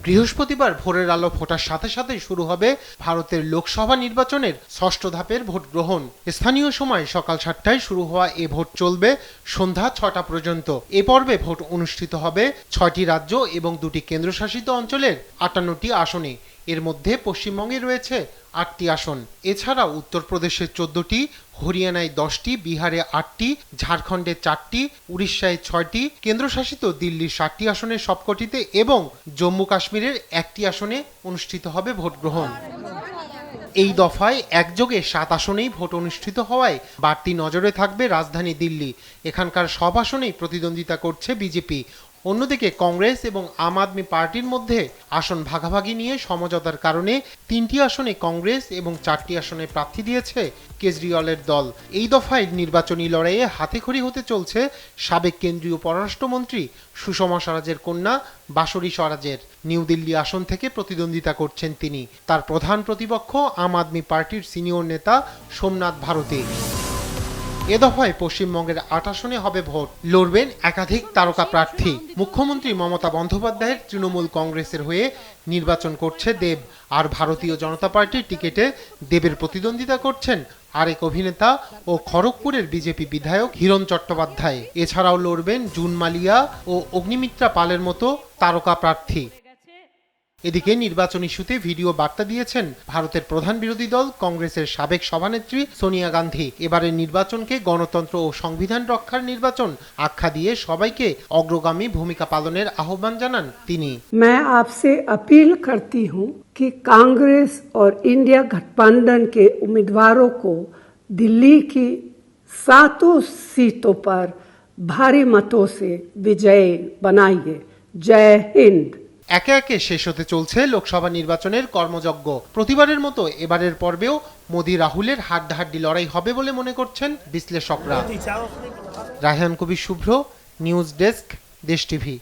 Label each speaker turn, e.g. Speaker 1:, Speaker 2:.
Speaker 1: বৃহস্পতিবার ভোরের আলো ফোটার সাথে সাথে শুরু হবে ভারতের লোকসভা নির্বাচনের ষষ্ঠ ধাপের ভোট গ্রহণ। স্থানীয় সময় সকাল 7টায় শুরু হওয়া এ ভোট চলবে সন্ধ্যা 6টা পর্যন্ত। এ পর্বে ভোট অনুষ্ঠিত হবে 6টি রাজ্য এবং 2টি কেন্দ্রশাসিত অঞ্চলের 58টি আসনে। এর মধ্যে পশ্চিমবঙ্গে রয়েছে 8টি আসন। এছাড়াও উত্তরপ্রদেশে 14টি, হরিয়ানায় 10টি, বিহারে 8টি, ঝাড়খণ্ডে 4টি, উড়িষ্যায় 6টি, কেন্দ্রশাসিত দিল্লির 7টি আসনের সবকটিতে এবং জম্মু কাশ্মীরের 1টি আসনে অনুষ্ঠিত হবে ভোট গ্রহণ। এই দফায় একযোগে 7 আসনেই ভোট অনুষ্ঠিত হওয়ায় বাড়তি নজরে থাকবে রাজধানী দিল্লি। এখানকার সব আসনেই প্রতিদ্বন্দ্বিতা করছে বিজেপি। অন্যদিকে কংগ্রেস এবং আম আদমি পার্টির মধ্যে আসন ভাগাভাগি নিয়ে সমঝোতার কারণে 3টি আসনে কংগ্রেস এবং 4টি আসনে প্রার্থী দিয়েছে কেজরিওয়ালের দল। এই দফায় নির্বাচনী লড়াইয়ে হাতেখড়ি হতে চলছে সাবেক কেন্দ্রীয় পররাষ্ট্রমন্ত্রী সুষমা স্বরাজের কন্যা বাঁশরী স্বরাজের। নিউ দিল্লি আসন থেকে প্রতিদ্বন্দ্বিতা করছেন তিনি। তার প্রধান প্রতিপক্ষ আম আদমি পার্টির সিনিয়র নেতা সোমনাথ ভারতী। এ দফায় পশ্চিমবঙ্গের 8 আসনে হবে ভোট। লড়বেন একাধিক তারকা প্রার্থী। মুখ্যমন্ত্রী মমতা বন্দ্যোপাধ্যায়ের তৃণমূল কংগ্রেসের হয়ে নির্বাচন করছে দেব, আর ভারতীয় জনতা পার্টির টিকিটে দেবের প্রতিদ্বন্দ্বিতা করছেন আরেক অভিনেতা ও খড়গপুরের বিজেপি বিধায়ক হিরণ চট্টোপাধ্যায়। এছাড়াও লড়বেন জুন মালিয়া ও অগ্নিমিত্রা পালের মতো তারকা প্রার্থী। এদিকে নির্বাচন ইস্যুতে ভিডিও বার্তা দিয়েছেন ভারতের প্রধান বিরোধী দল কংগ্রেসের সাবেক সভানেত্রী সোনিয়া গান্ধী। এবারের নির্বাচনকে গণতন্ত্র ও সংবিধান রক্ষার নির্বাচন আখ্যা দিয়ে সবাইকে অগ্রগামী ভূমিকা পালনের আহ্বান জানান তিনি।
Speaker 2: मैं आपसे अपील करती हूं कि कांग्रेस और इंडिया गठबंधन के उम्मीदवारों को दिल्ली की 7 सीटों पर भारी मतों से विजयी बनाइए। जय हिंद।
Speaker 1: একে একে শেষ হতে চলছে লোকসভা নির্বাচনের কর্মযজ্ঞ। প্রতিবারের মতো এবারের পর্বেও মোদি রাহুলের হাড্ডাহাড্ডি লড়াই হবে বলে মনে করছেন বিশ্লেষকরা। রায়হান কবির শুভ্র, নিউজ ডেস্ক, দেশ টিভি।